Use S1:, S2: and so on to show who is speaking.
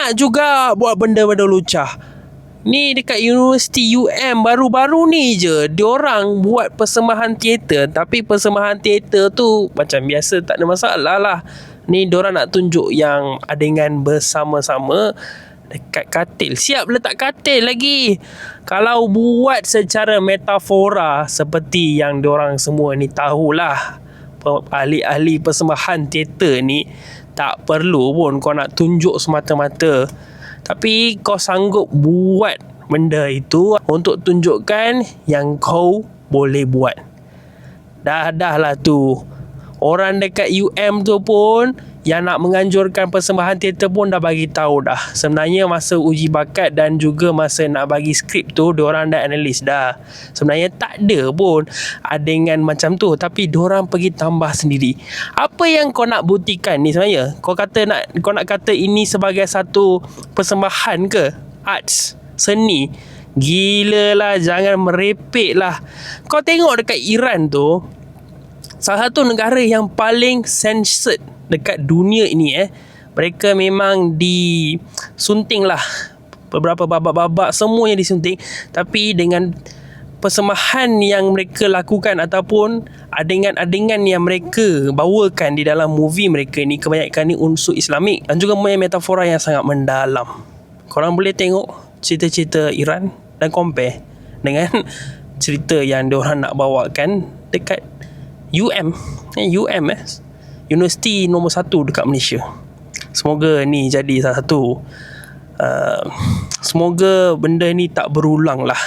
S1: nak juga buat benda-benda lucah. Ni dekat Universiti UM baru-baru ni je diorang buat persembahan teater. Tapi persembahan teater tu macam biasa, tak ada masalah lah. Ni diorang nak tunjuk yang adegan bersama-sama dekat katil. Siap letak katil lagi. Kalau buat secara metafora seperti yang diorang semua ni tahulah, ahli-ahli persembahan teater ni tak perlu pun kau nak tunjuk semata-mata. Tapi kau sanggup buat benda itu untuk tunjukkan yang kau boleh buat. Dah lah tu. Orang dekat UM tu pun yang nak menganjurkan persembahan teater pun dah bagi tahu dah. Sebenarnya masa uji bakat dan juga masa nak bagi skrip tu, diorang dah analis dah. Sebenarnya tak ada pun adegan macam tu, tapi diorang pergi tambah sendiri. Apa yang kau nak buktikan ni sebenarnya? Kau nak kata ini sebagai satu persembahan ke? Arts, seni. Gila lah, jangan merepek lah. Kau tengok dekat Iran tu, salah satu negara yang paling censored dekat dunia ini. Mereka memang disunting lah. Beberapa babak-babak semuanya disunting. Tapi dengan persembahan yang mereka lakukan ataupun adegan-adegan yang mereka bawakan di dalam movie mereka ni, kebanyakan ni unsur Islamik dan juga metafora yang sangat mendalam. Korang boleh tengok cerita-cerita Iran dan compare dengan cerita yang diorang nak bawakan dekat Universiti nombor 1 dekat Malaysia. Semoga ni jadi salah satu, semoga benda ni tak berulang lah.